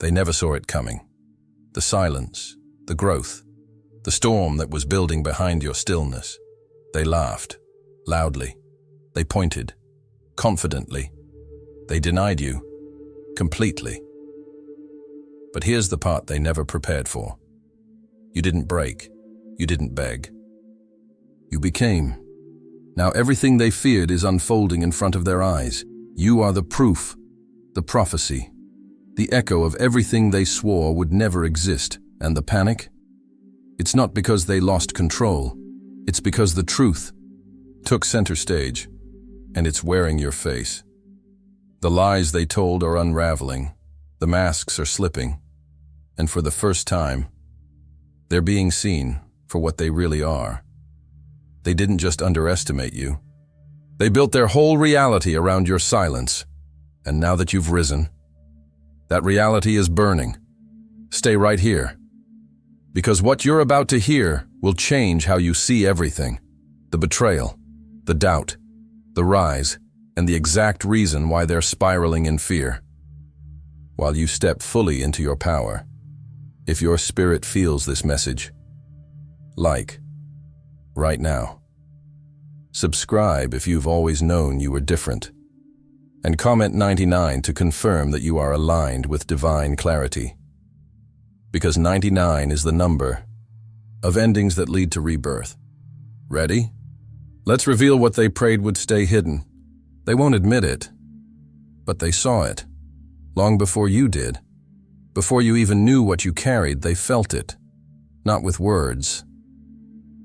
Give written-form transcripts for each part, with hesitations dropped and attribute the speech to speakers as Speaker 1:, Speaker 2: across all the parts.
Speaker 1: They never saw it coming. The silence, the growth, the storm that was building behind your stillness. They laughed, loudly. They pointed, confidently. They denied you, completely. But here's the part they never prepared for. You didn't break. You didn't beg. You became. Now everything they feared is unfolding in front of their eyes. You are the proof, the prophecy, the echo of everything they swore would never exist. And the panic? It's not because they lost control. It's because the truth took center stage, and it's wearing your face. The lies they told are unraveling. The masks are slipping. And for the first time, they're being seen for what they really are. They didn't just underestimate you. They built their whole reality around your silence. And now that you've risen, that reality is burning. Stay right here. Because what you're about to hear will change how you see everything. The betrayal, the doubt, the rise, and the exact reason why they're spiraling in fear. While you step fully into your power, if your spirit feels this message, like, right now. Subscribe if you've always known you were different. And comment 99 to confirm that you are aligned with divine clarity. Because 99 is the number of endings that lead to rebirth. Ready? Let's reveal what they prayed would stay hidden. They won't admit it, but they saw it. Long before you did. Before you even knew what you carried, they felt it. Not with words,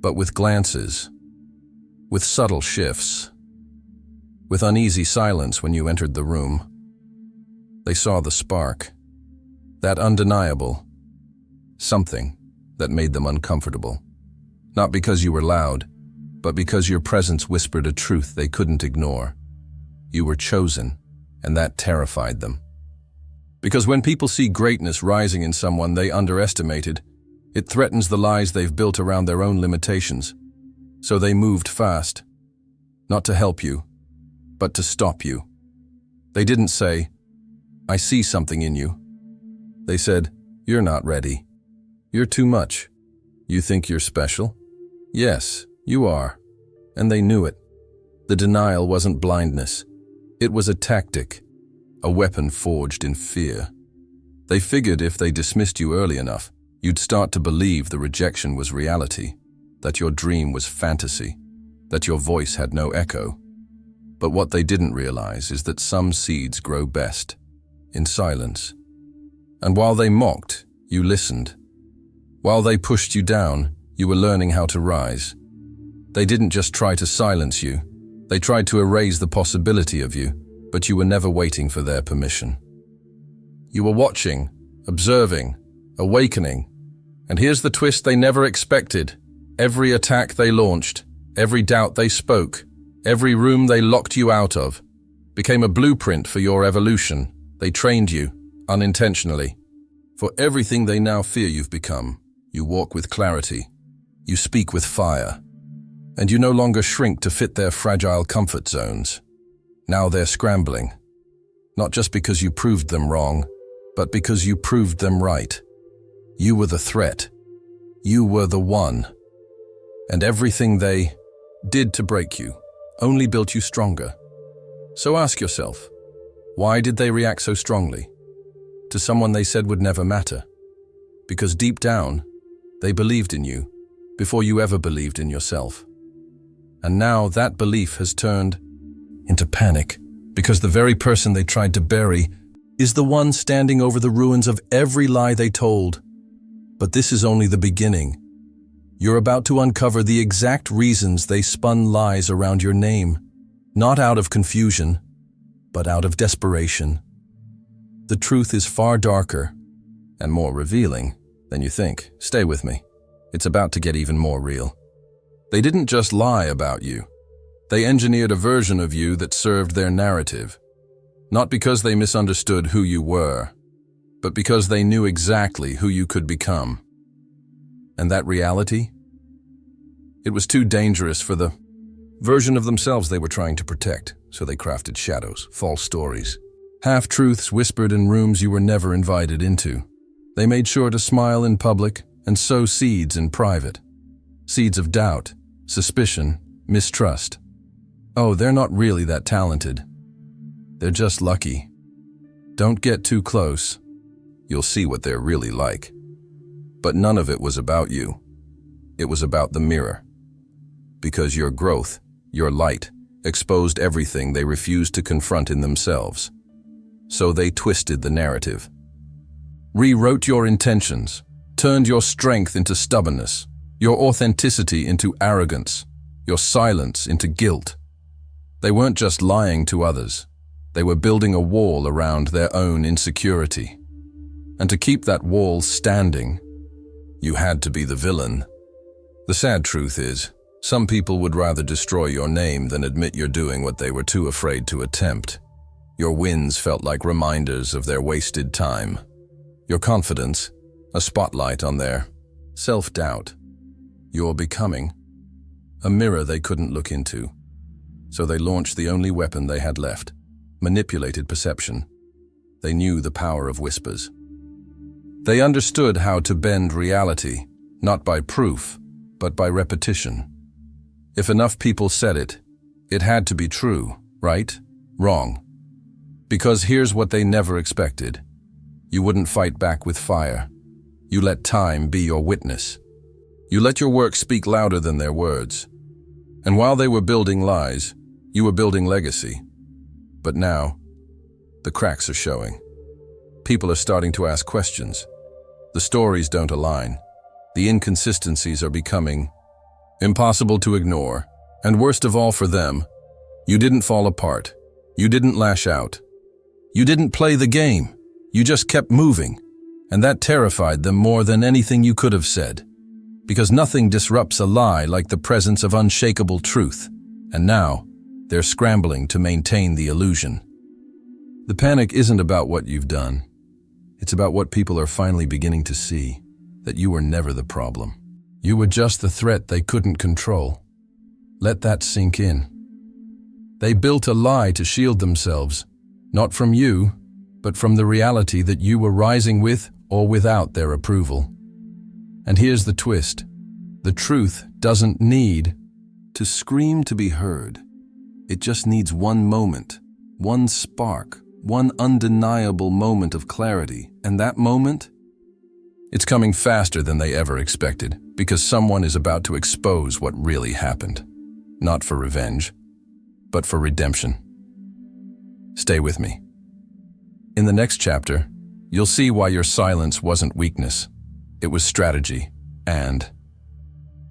Speaker 1: but with glances, with subtle shifts, with uneasy silence when you entered the room. They saw the spark, that undeniable something that made them uncomfortable. Not because you were loud, but because your presence whispered a truth they couldn't ignore. You were chosen, and that terrified them. Because when people see greatness rising in someone they underestimated, it threatens the lies they've built around their own limitations. So they moved fast, not to help you, but to stop you. They didn't say, "I see something in you." They said, "You're not ready. You're too much. You think you're special?" Yes, you are. And they knew it. The denial wasn't blindness. It was a tactic, a weapon forged in fear. They figured if they dismissed you early enough, you'd start to believe the rejection was reality, that your dream was fantasy, that your voice had no echo. But what they didn't realize is that some seeds grow best in silence. And while they mocked, you listened. While they pushed you down, you were learning how to rise. They didn't just try to silence you. They tried to erase the possibility of you, but you were never waiting for their permission. You were watching, observing, awakening. And here's the twist they never expected. Every attack they launched, every doubt they spoke, every room they locked you out of, became a blueprint for your evolution. They trained you, unintentionally. For everything they now fear you've become, you walk with clarity, you speak with fire, and you no longer shrink to fit their fragile comfort zones. Now they're scrambling, not just because you proved them wrong, but because you proved them right. You were the threat. You were the one. And everything they did to break you only built you stronger. So ask yourself, why did they react so strongly to someone they said would never matter? Because deep down, they believed in you before you ever believed in yourself. And now that belief has turned into panic, because the very person they tried to bury is the one standing over the ruins of every lie they told. But this is only the beginning. You're about to uncover the exact reasons they spun lies around your name, not out of confusion, but out of desperation. The truth is far darker and more revealing than you think. Stay with me. It's about to get even more real. They didn't just lie about you. They engineered a version of you that served their narrative. Not because they misunderstood who you were, but because they knew exactly who you could become. And that reality? It was too dangerous for the version of themselves they were trying to protect, so they crafted shadows, false stories, Half-truths whispered in rooms you were never invited into. They made sure to smile in public and sow seeds in private. Seeds of doubt, suspicion, mistrust. Oh, they're not really that talented. They're just lucky. Don't get too close. You'll see what they're really like. But none of it was about you. It was about the mirror. Because your growth, your light, exposed everything they refused to confront in themselves. So they twisted the narrative. Rewrote your intentions, turned your strength into stubbornness, your authenticity into arrogance, your silence into guilt. They weren't just lying to others. They were building a wall around their own insecurity. And to keep that wall standing, you had to be the villain. The sad truth is, some people would rather destroy your name than admit you're doing what they were too afraid to attempt. Your wins felt like reminders of their wasted time. Your confidence, a spotlight on their self-doubt. Your becoming, a mirror they couldn't look into. So they launched the only weapon they had left, manipulated perception. They knew the power of whispers. They understood how to bend reality, not by proof, but by repetition. If enough people said it, it had to be true, right? Wrong. Because here's what they never expected. You wouldn't fight back with fire. You let time be your witness. You let your work speak louder than their words. And while they were building lies, you were building legacy. But now, the cracks are showing. People are starting to ask questions. The stories don't align. The inconsistencies are becoming impossible to ignore. And worst of all for them, you didn't fall apart. You didn't lash out. You didn't play the game. You just kept moving. And that terrified them more than anything you could have said. Because nothing disrupts a lie like the presence of unshakable truth. And now, they're scrambling to maintain the illusion. The panic isn't about what you've done. It's about what people are finally beginning to see, that you were never the problem. You were just the threat they couldn't control. Let that sink in. They built a lie to shield themselves, not from you, but from the reality that you were rising with or without their approval. And here's the twist. The truth doesn't need to scream to be heard. It just needs one moment, one spark, one undeniable moment of clarity. And that moment? It's coming faster than they ever expected, because someone is about to expose what really happened. Not for revenge, but for redemption. Stay with me. In the next chapter, you'll see why your silence wasn't weakness. It was strategy, and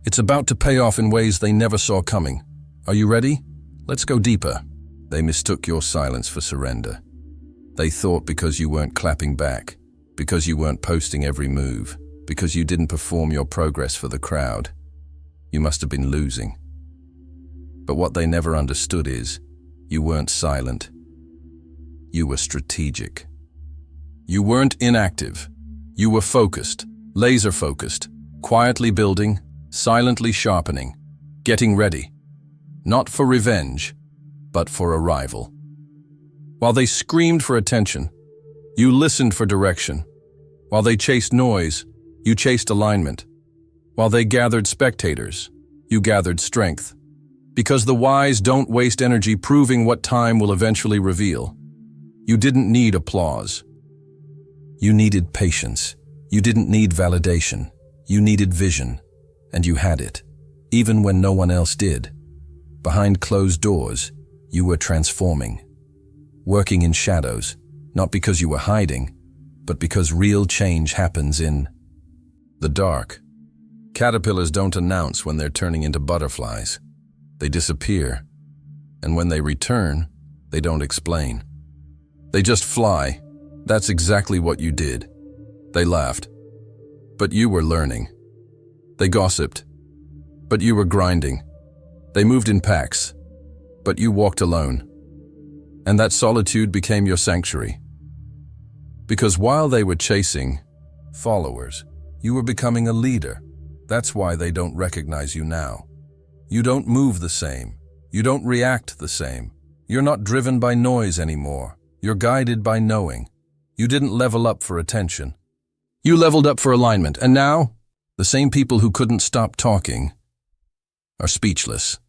Speaker 1: it's about to pay off in ways they never saw coming. Are you ready? Let's go deeper. They mistook your silence for surrender. They thought because you weren't clapping back, because you weren't posting every move, because you didn't perform your progress for the crowd, you must have been losing. But what they never understood is, you weren't silent. You were strategic. You weren't inactive. You were focused, laser-focused, quietly building, silently sharpening, getting ready. Not for revenge, but for arrival. While they screamed for attention, you listened for direction. While they chased noise, you chased alignment. While they gathered spectators, you gathered strength. Because the wise don't waste energy proving what time will eventually reveal. You didn't need applause. You needed patience. You didn't need validation. You needed vision. And you had it, even when no one else did. Behind closed doors, you were transforming. Working in shadows, not because you were hiding, but because real change happens in the dark. Caterpillars don't announce when they're turning into butterflies. They disappear. And when they return, they don't explain. They just fly. That's exactly what you did. They laughed. But you were learning. They gossiped. But you were grinding. They moved in packs. But you walked alone. And that solitude became your sanctuary. Because while they were chasing followers, you were becoming a leader. That's why they don't recognize you now. You don't move the same. You don't react the same. You're not driven by noise anymore. You're guided by knowing. You didn't level up for attention. You leveled up for alignment, and now, the same people who couldn't stop talking are speechless.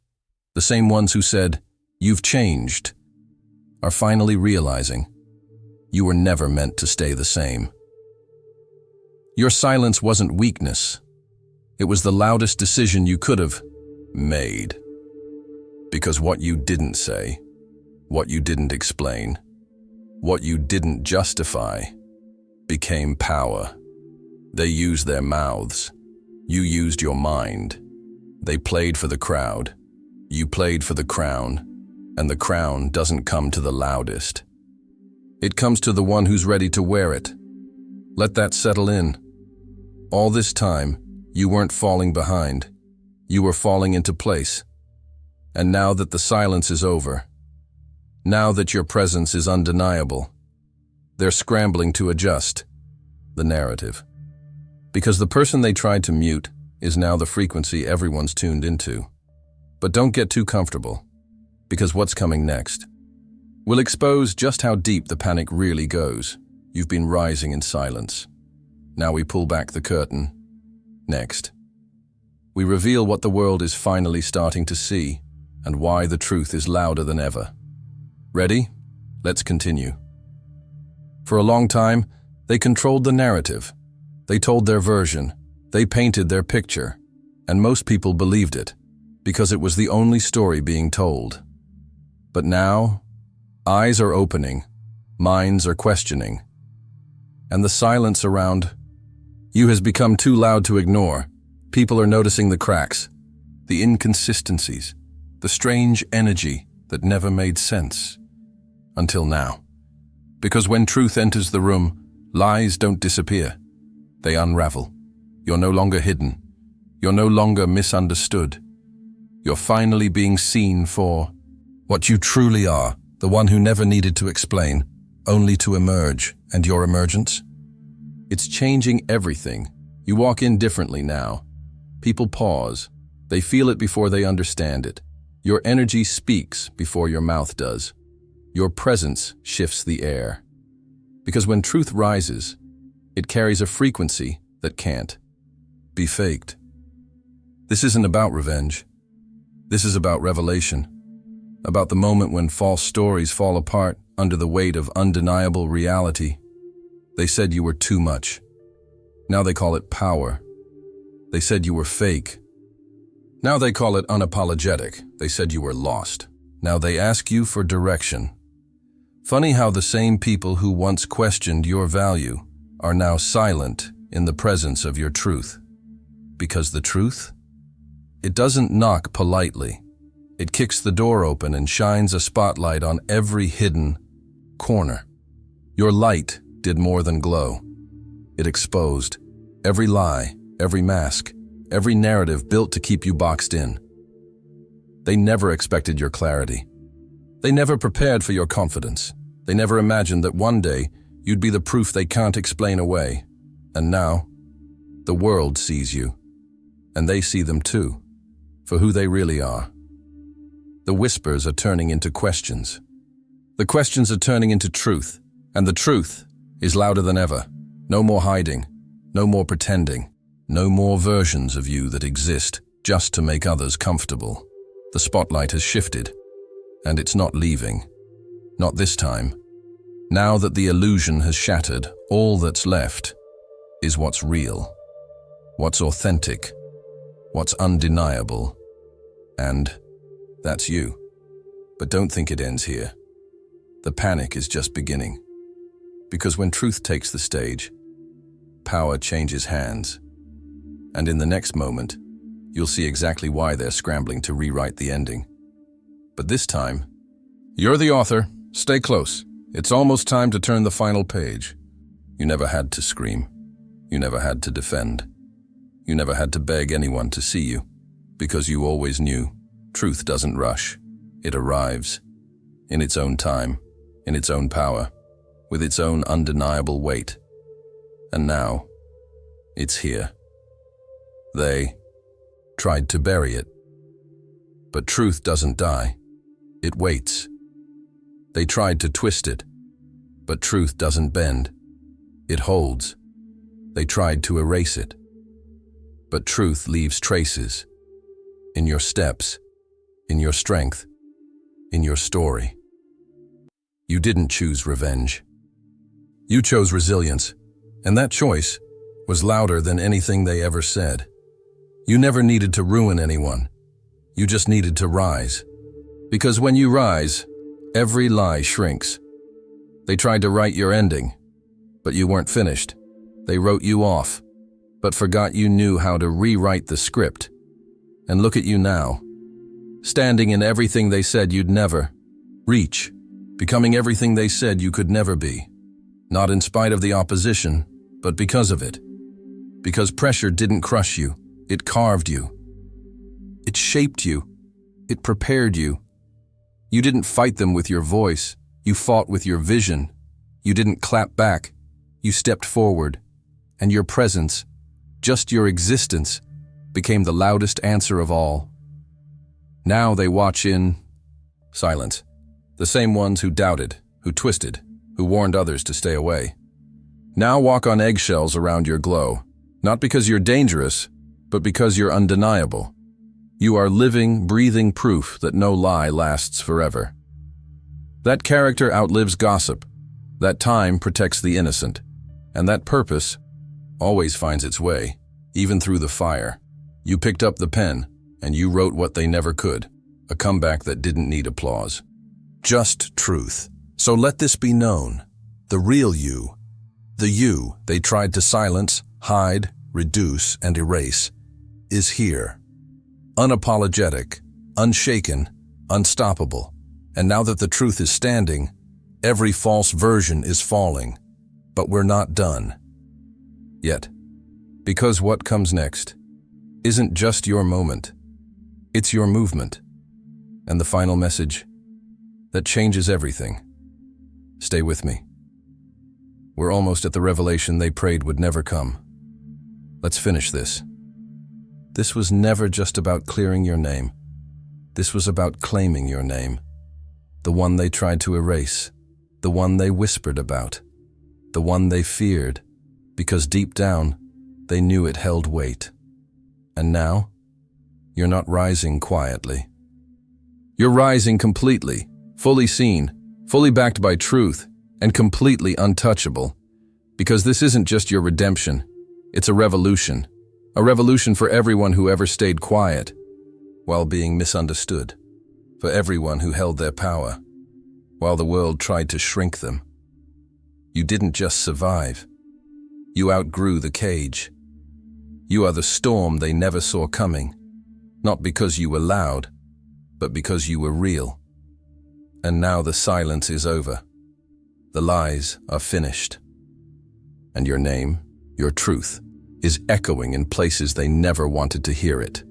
Speaker 1: The same ones who said, "You've changed," are finally realizing you were never meant to stay the same. Your silence wasn't weakness. It was the loudest decision you could have made. Because what you didn't say, what you didn't explain, what you didn't justify, became power. They used their mouths. You used your mind. They played for the crowd. You played for the crown. And the crown doesn't come to the loudest. It comes to the one who's ready to wear it. Let that settle in. All this time, you weren't falling behind. You were falling into place. And now that the silence is over, now that your presence is undeniable, they're scrambling to adjust the narrative. Because the person they tried to mute is now the frequency everyone's tuned into. But don't get too comfortable, because what's coming next will expose just how deep the panic really goes. You've been rising in silence. Now we pull back the curtain. Next, we reveal what the world is finally starting to see and why the truth is louder than ever. Ready? Let's continue. For a long time, they controlled the narrative. They told their version. They painted their picture. And most people believed it, because it was the only story being told. But now, eyes are opening, minds are questioning, and the silence around you has become too loud to ignore. People are noticing the cracks, the inconsistencies, the strange energy that never made sense. Until now. Because when truth enters the room, lies don't disappear. They unravel. You're no longer hidden. You're no longer misunderstood. You're finally being seen for what you truly are, the one who never needed to explain, only to emerge. And your emergence? It's changing everything. You walk in differently now. People pause. They feel it before they understand it. Your energy speaks before your mouth does. Your presence shifts the air. Because when truth rises, it carries a frequency that can't be faked. This isn't about revenge. This is about revelation. About the moment when false stories fall apart under the weight of undeniable reality. They said you were too much. Now they call it power. They said you were fake. Now they call it unapologetic. They said you were lost. Now they ask you for direction. Funny how the same people who once questioned your value are now silent in the presence of your truth. Because the truth? It doesn't knock politely. It kicks the door open and shines a spotlight on every hidden corner. Your light did more than glow. It exposed every lie, every mask, every narrative built to keep you boxed in. They never expected your clarity. They never prepared for your confidence. They never imagined that one day you'd be the proof they can't explain away. And now, the world sees you. And they see them too, for who they really are. The whispers are turning into questions. The questions are turning into truth. And the truth is louder than ever. No more hiding. No more pretending. No more versions of you that exist just to make others comfortable. The spotlight has shifted. And it's not leaving. Not this time. Now that the illusion has shattered, all that's left is what's real, what's authentic, what's undeniable, and that's you. But don't think it ends here. The panic is just beginning. Because when truth takes the stage, power changes hands. And in the next moment, you'll see exactly why they're scrambling to rewrite the ending. But this time, you're the author. Stay close. It's almost time to turn the final page. You never had to scream. You never had to defend. You never had to beg anyone to see you, because you always knew truth doesn't rush. It arrives in its own time, in its own power, with its own undeniable weight. And now, it's here. They tried to bury it. But truth doesn't die. It waits. They tried to twist it. But truth doesn't bend. It holds. They tried to erase it. But truth leaves traces. In your steps, in your strength, in your story. You didn't choose revenge. You chose resilience, and that choice was louder than anything they ever said. You never needed to ruin anyone. You just needed to rise. Because when you rise, every lie shrinks. They tried to write your ending, but you weren't finished. They wrote you off, but forgot you knew how to rewrite the script. And look at you now, standing in everything they said you'd never reach, becoming everything they said you could never be. Not in spite of the opposition, but because of it. Because pressure didn't crush you, it carved you. It shaped you. It prepared you. You didn't fight them with your voice. You fought with your vision. You didn't clap back. You stepped forward. And your presence, just your existence, became the loudest answer of all. Now they watch in silence. The same ones who doubted, who twisted, who warned others to stay away. Now walk on eggshells around your glow, not because you're dangerous, but because you're undeniable. You are living, breathing proof that no lie lasts forever. That character outlives gossip, that time protects the innocent, and that purpose always finds its way, even through the fire. You picked up the pen, and you wrote what they never could, a comeback that didn't need applause. Just truth. So let this be known. The real you, the you they tried to silence, hide, reduce, and erase, is here. Unapologetic, unshaken, unstoppable. And now that the truth is standing, every false version is falling. But we're not done. Yet. Because what comes next isn't just your moment. It's your movement. And the final message that changes everything. Stay with me. We're almost at the revelation they prayed would never come. Let's finish this. This was never just about clearing your name. This was about claiming your name. The one they tried to erase. The one they whispered about. The one they feared. Because deep down, they knew it held weight. And now, you're not rising quietly. You're rising completely, fully seen, fully backed by truth, and completely untouchable. Because this isn't just your redemption, it's a revolution. A revolution for everyone who ever stayed quiet, while being misunderstood. For everyone who held their power, while the world tried to shrink them. You didn't just survive. You outgrew the cage. You are the storm they never saw coming, not because you were loud, but because you were real. And now the silence is over. The lies are finished. And your name, your truth, is echoing in places they never wanted to hear it.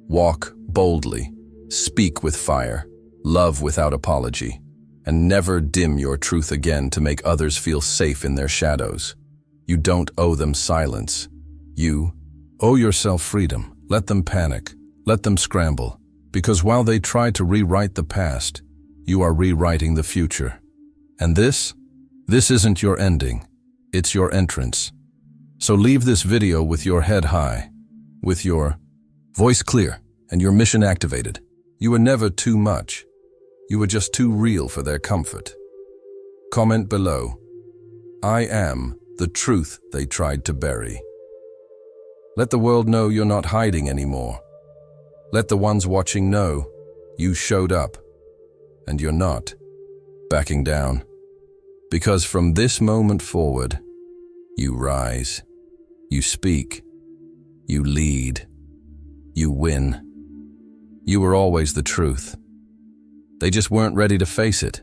Speaker 1: Walk boldly, speak with fire, love without apology, and never dim your truth again to make others feel safe in their shadows. You don't owe them silence. You owe yourself freedom. Let them panic. Let them scramble. Because while they try to rewrite the past, you are rewriting the future. And this isn't your ending. It's your entrance. So leave this video with your head high, with your voice clear, and your mission activated. You were never too much. You were just too real for their comfort. Comment below. I am the truth they tried to bury. Let the world know you're not hiding anymore. Let the ones watching know you showed up, and you're not backing down. Because from this moment forward, you rise, you speak, you lead, you win. You were always the truth. They just weren't ready to face it.